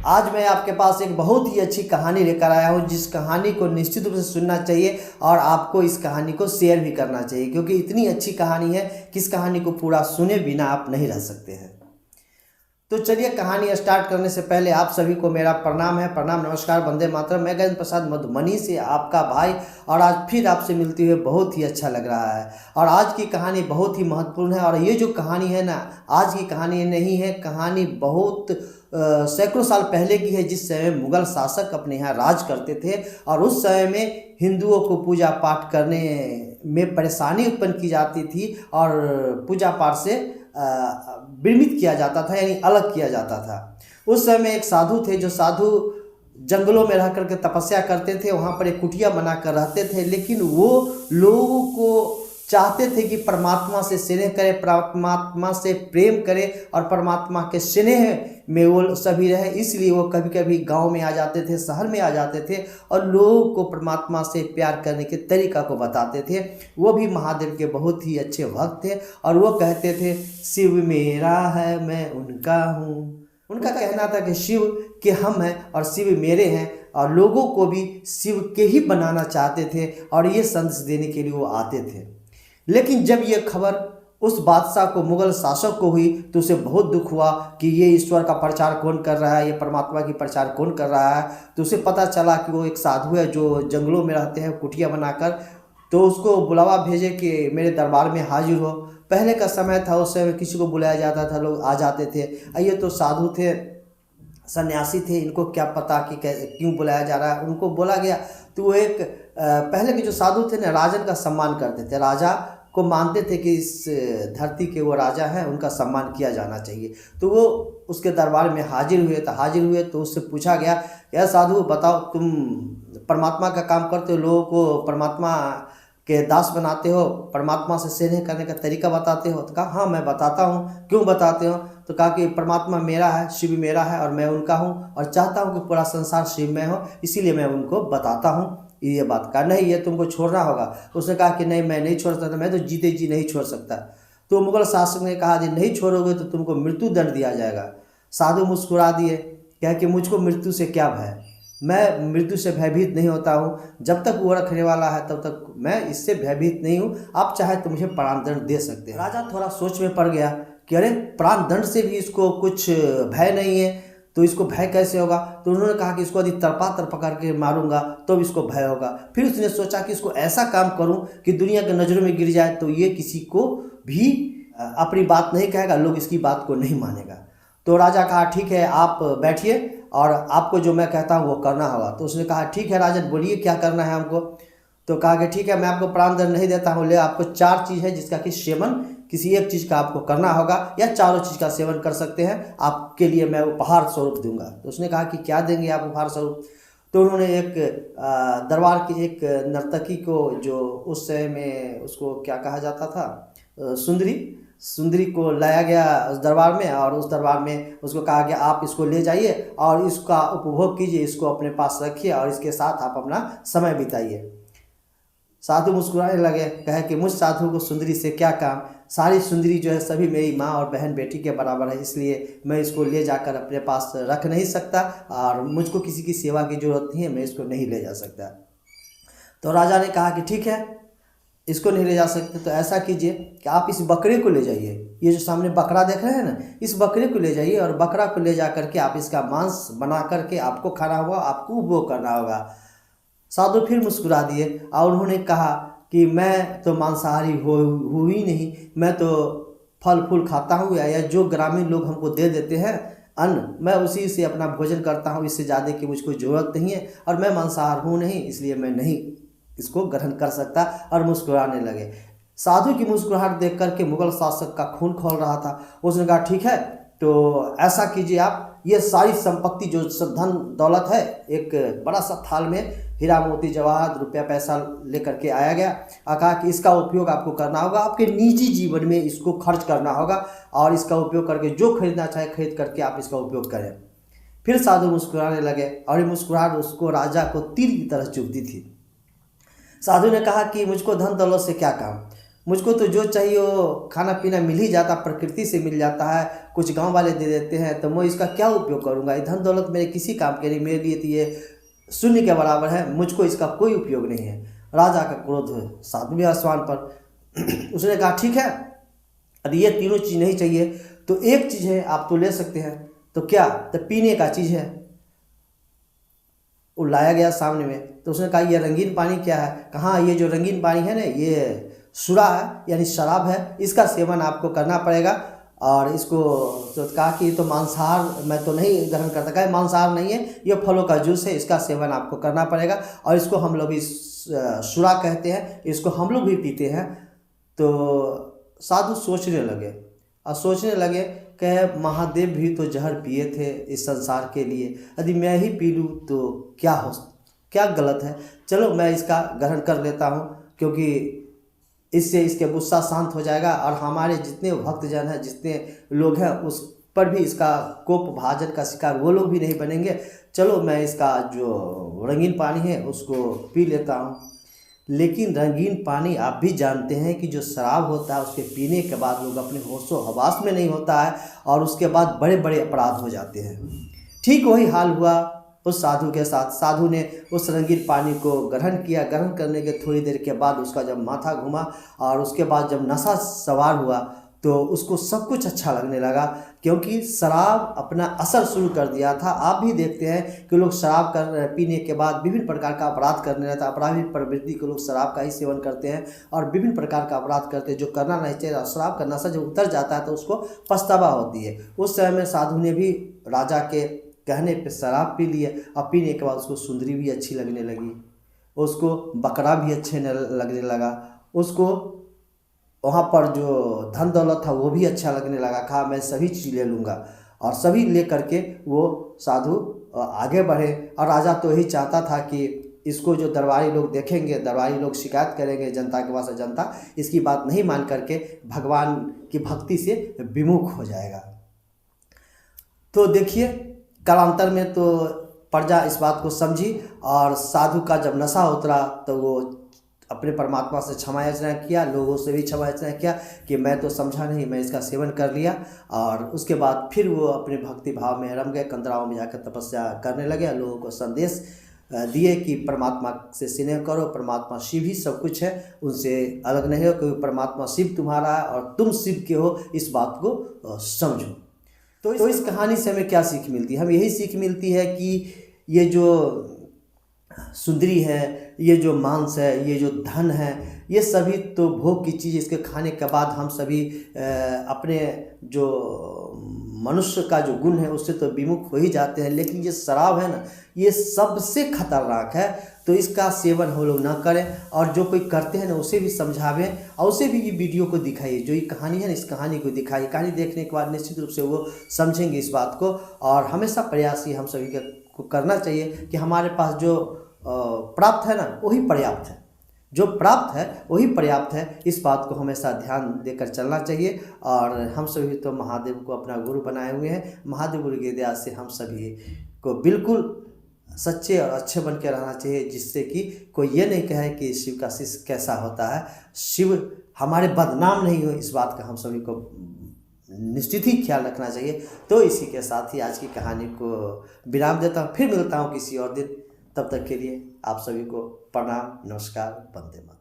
आज मैं आपके पास एक बहुत ही अच्छी कहानी लेकर आया हूँ, जिस कहानी को निश्चित रूप से सुनना चाहिए और आपको इस कहानी को शेयर भी करना चाहिए, क्योंकि इतनी अच्छी कहानी है कि इस कहानी को पूरा सुने बिना आप नहीं रह सकते हैं। तो चलिए, कहानी स्टार्ट करने से पहले आप सभी को मेरा प्रणाम है, प्रणाम, नमस्कार, वंदे मातरम। मैं गजेंद्र प्रसाद मधुबनी से आपका भाई, और आज फिर आपसे मिलते हुए बहुत ही अच्छा लग रहा है। और आज की कहानी बहुत ही महत्वपूर्ण है। और ये जो कहानी है ना, आज की कहानी नहीं है, कहानी बहुत सैकड़ों साल पहले की है, जिस समय मुगल शासक अपने यहाँ राज करते थे और उस समय में हिंदुओं को पूजा पाठ करने में परेशानी उत्पन्न की जाती थी और पूजा पाठ से विरमित किया जाता था, यानी अलग किया जाता था। उस समय एक साधु थे, जो साधु जंगलों में रह करके तपस्या करते थे, वहाँ पर एक कुटिया बना कर रहते थे। लेकिन वो लोगों को चाहते थे कि परमात्मा से स्नेह करे, परमात्मा से प्रेम करे और परमात्मा के स्नेह में वो सभी रहे। इसलिए वो कभी कभी गांव में आ जाते थे, शहर में आ जाते थे और लोगों को परमात्मा से प्यार करने के तरीका को बताते थे। वो भी महादेव के बहुत ही अच्छे भक्त थे और वो कहते थे, शिव मेरा है मैं उनका हूँ। उनका कहना था कि शिव के हम हैं और शिव मेरे हैं, और लोगों को भी शिव के ही बनाना चाहते थे और ये संदेश देने के लिए वो आते थे। लेकिन जब ये खबर उस बादशाह को, मुगल शासक को हुई, तो उसे बहुत दुख हुआ कि ये ईश्वर का प्रचार कौन कर रहा है, ये परमात्मा की प्रचार कौन कर रहा है। तो उसे पता चला कि वो एक साधु है जो जंगलों में रहते हैं कुटिया बनाकर। तो उसको बुलावा भेजे कि मेरे दरबार में हाजिर हो। पहले का समय था, उस समय किसी को बुलाया जाता था, लोग आ जाते थे। ये तो साधु थे, सन्यासी थे, इनको क्या पता कि क्यों बुलाया जा रहा है। उनको बोला गया तो वो एक पहले के जो साधु थे ना, राजन का सम्मान करते थे, राजा को मानते थे कि इस धरती के वो राजा हैं, उनका सम्मान किया जाना चाहिए। तो वो उसके दरबार में हाजिर हुए तो उससे पूछा गया, यार साधु बताओ, तुम परमात्मा का काम करते हो, लोगों को परमात्मा के दास बनाते हो, परमात्मा से स्नेह करने का तरीका बताते हो। तो कहा हाँ मैं बताता हूँ। क्यों बताते हो? तो कहा कि परमात्मा मेरा है, शिव मेरा है और मैं उनका हूँ, और चाहता हूँ कि पूरा संसार शिवमय हो, इसीलिए मैं उनको बताता हूँ ये बात। का नहीं, ये तुमको छोड़ना होगा। उसने कहा कि नहीं मैं नहीं छोड़ सकता, मैं तो जीते जी नहीं छोड़ सकता। तो मुगल शासक ने कहा कि नहीं छोड़ोगे तो तुमको मृत्यु दंड दिया जाएगा। साधु मुस्कुरा दिए, कहा कि मुझको मृत्यु से क्या भय, मैं मृत्यु से भयभीत नहीं होता हूँ। जब तक वो रखने वाला है तब तक मैं इससे भयभीत नहीं हूँ। आप चाहे तो मुझे प्राण दंड दे सकते हैं। राजा थोड़ा सोच में पड़ गया कि अरे प्राण दंड से भी इसको कुछ भय नहीं है, तो इसको भय कैसे होगा। तो उन्होंने कहा कि इसको यदि तड़पा करके मारूंगा तो इसको भय होगा। फिर उसने सोचा कि इसको ऐसा काम करूं कि दुनिया की नज़रों में गिर जाए तो ये किसी को भी अपनी बात नहीं कहेगा, लोग इसकी बात को नहीं मानेगा। तो राजा कहा ठीक है, आप बैठिए और आपको जो मैं कहता हूँ वो करना होगा। तो उसने कहा ठीक है राजन, बोलिए क्या करना है हमको। तो कहा कि ठीक है, मैं आपको प्राण दंड नहीं देता हूँ, ले आपको 4 चीज़ है जिसका कि सेवन किसी एक चीज़ का आपको करना होगा, या चारों चीज़ का सेवन कर सकते हैं, आपके लिए मैं उपहार स्वरूप दूंगा। तो उसने कहा कि क्या देंगे आप उपहार स्वरूप। तो उन्होंने एक दरबार की एक नर्तकी को, जो उस समय में उसको क्या कहा जाता था, सुंदरी को लाया गया उस दरबार में, और उस दरबार में उसको कहा कि आप इसको ले जाइए और इसका उपभोग कीजिए, इसको अपने पास रखिए और इसके साथ आप अपना समय बिताइए। साधु मुस्कुराने लगे, कहे कि मुझ साधु को सुंदरी से क्या काम, सारी सुंदरी जो है सभी मेरी माँ और बहन बेटी के बराबर है, इसलिए मैं इसको ले जाकर अपने पास रख नहीं सकता और मुझको किसी की सेवा की जरूरत नहीं है, मैं इसको नहीं ले जा सकता। तो राजा ने कहा कि ठीक है, इसको नहीं ले जा सकते तो ऐसा कीजिए कि आप इस बकरे को ले जाइए, ये जो सामने बकरा देख रहे हैं ना, इस बकरे को ले जाइए और बकरा को ले जा करके आप इसका मांस बना करके आपको खाना होगा, आपको उपभोग करना होगा। साधु फिर मुस्कुरा दिए और उन्होंने कहा कि मैं तो मांसाहारी हो ही नहीं, मैं तो फल फूल खाता हूँ, या जो ग्रामीण लोग हमको दे देते हैं अन्न, मैं उसी से अपना भोजन करता हूँ, इससे ज़्यादा की मुझको ज़रूरत नहीं है, और मैं मांसाहार हूँ नहीं, इसलिए मैं नहीं इसको ग्रहण कर सकता। और मुस्कुराने लगे। साधु की मुस्कुराहट देख करके मुगल शासक का खून खौल रहा था। उसने कहा ठीक है, तो ऐसा कीजिए आप, ये सारी संपत्ति जो धन दौलत है, एक बड़ा सा थाल में हीरा मोती जवाहर रुपया पैसा लेकर के आया गया। कहा कि इसका उपयोग आपको करना होगा, आपके निजी जीवन में इसको खर्च करना होगा, और इसका उपयोग करके जो खरीदना चाहे खरीद करके आप इसका उपयोग करें। फिर साधु मुस्कुराने लगे और ये मुस्कुराहट उसको राजा को तीर की तरह चुभती थी। साधु ने कहा कि मुझको धन दौलत से क्या काम, मुझको तो जो चाहिए वो खाना पीना मिल ही जाता, प्रकृति से मिल जाता है, कुछ गांव वाले दे देते हैं, तो मैं इसका क्या उपयोग करूंगा? ये धन दौलत मेरे किसी काम के नहीं, मेरे लिए तो ये शून्य के बराबर है, मुझको इसका कोई उपयोग नहीं है। राजा का क्रोध सातवें आसमान पर। उसने कहा ठीक है, अरे ये तीनों चीज़ नहीं चाहिए तो एक चीज़ है आप तो ले सकते हैं। तो क्या? तो पीने का चीज़ है। वो लाया गया सामने में, तो उसने कहा ये रंगीन पानी क्या है? कहाँ, ये जो रंगीन पानी है ना, ये सुरा है, यानी शराब है, इसका सेवन आपको करना पड़ेगा। और इसको तो कहा कि ये तो मांसाहार मैं तो नहीं ग्रहण करता। कहा मांसाहार नहीं है, ये फलों का जूस है, इसका सेवन आपको करना पड़ेगा। और इसको हम लोग इस सुरा कहते हैं, इसको हम लोग भी पीते हैं। तो साधु सोचने लगे और सोचने लगे कि महादेव भी तो जहर पिए थे इस संसार के लिए, यदि मैं ही पी लूँ तो क्या गलत है? चलो मैं इसका ग्रहण कर लेता हूँ, क्योंकि इससे इसके गुस्सा शांत हो जाएगा और हमारे जितने भक्तजन हैं, जितने लोग हैं, उस पर भी इसका कोप भाजन का शिकार वो लोग भी नहीं बनेंगे। चलो मैं इसका जो रंगीन पानी है उसको पी लेता हूँ। लेकिन रंगीन पानी आप भी जानते हैं कि जो शराब होता है उसके पीने के बाद लोग अपने होशो हवास में नहीं होता है और उसके बाद बड़े बड़े अपराध हो जाते हैं। ठीक वही हाल हुआ उस साधु के साथ। साधु ने उस रंगीन पानी को ग्रहण किया। ग्रहण करने के थोड़ी देर के बाद उसका जब माथा घूमा और उसके बाद जब नशा सवार हुआ तो उसको सब कुछ अच्छा लगने लगा, क्योंकि शराब अपना असर शुरू कर दिया था। आप भी देखते हैं कि लोग शराब पीने के बाद विभिन्न प्रकार का अपराध करने लगता है। अपराधी प्रवृत्ति के लोग शराब का ही सेवन करते हैं और विभिन्न प्रकार का अपराध करते हैं जो करना नहीं चाहिए। शराब का नशा जब उतर जाता है तो उसको पछतावा होती है। उस समय में साधु ने भी राजा के कहने पे शराब पी लिए और पीने के बाद उसको सुंदरी भी अच्छी लगने लगी, उसको बकरा भी अच्छे लगने लगा, उसको वहाँ पर जो धन दौलत था वो भी अच्छा लगने लगा। कहा मैं सभी चीज़ ले लूँगा, और सभी ले करके वो साधु आगे बढ़े। और राजा तो यही चाहता था कि इसको जो दरबारी लोग देखेंगे, दरबारी लोग शिकायत करेंगे जनता के पास, जनता इसकी बात नहीं मान करके भगवान की भक्ति से विमुख हो जाएगा। तो देखिए कालांतर में तो प्रजा इस बात को समझी और साधु का जब नशा उतरा तो वो अपने परमात्मा से क्षमा याचना किया, लोगों से भी क्षमा याचना किया कि मैं तो समझा नहीं, मैं इसका सेवन कर लिया। और उसके बाद फिर वो अपने भक्ति भाव में रम गए, कंदराओं में जाकर तपस्या करने लगे। लोगों को संदेश दिए कि परमात्मा से स्नेह करो, परमात्मा शिव ही सब कुछ है, उनसे अलग नहीं हो, क्योंकि परमात्मा शिव तुम्हारा है और तुम शिव के हो, इस बात को समझो। तो इस कहानी से हमें क्या सीख मिलती है? हमें यही सीख मिलती है कि ये जो सुंदरी है, ये जो मांस है, ये जो धन है, ये सभी तो भोग की चीज़। इसके खाने के बाद हम सभी अपने जो मनुष्य का जो गुण है उससे तो विमुख हो ही जाते हैं। लेकिन ये शराब है ना, ये सबसे खतरनाक है, तो इसका सेवन हम लोग ना करें। और जो कोई करते हैं ना उसे भी समझावें और उसे भी ये वीडियो को दिखाइए, जो ये कहानी है ना इस कहानी को दिखाइए। कहानी देखने के बाद निश्चित रूप से वो समझेंगे इस बात को। और हमेशा प्रयास ही हम सभी को करना चाहिए कि हमारे पास जो प्राप्त है ना वही पर्याप्त है, जो प्राप्त है वही पर्याप्त है। इस बात को हमेशा ध्यान देकर चलना चाहिए। और हम सभी तो महादेव को अपना गुरु बनाए हुए हैं। महादेव गुरु की दया से हम सभी को बिल्कुल सच्चे और अच्छे बन के रहना चाहिए, जिससे कि कोई ये नहीं कहे कि शिव का शिष्य कैसा होता है, शिव हमारे बदनाम नहीं हो, इस बात का हम सभी को निश्चित ही ख्याल रखना चाहिए। तो इसी के साथ ही आज की कहानी को विराम देता हूँ। फिर मिलता हूँ किसी और दिन। तब तक के लिए आप सभी को प्रणाम, नमस्कार, वंदे मातरम।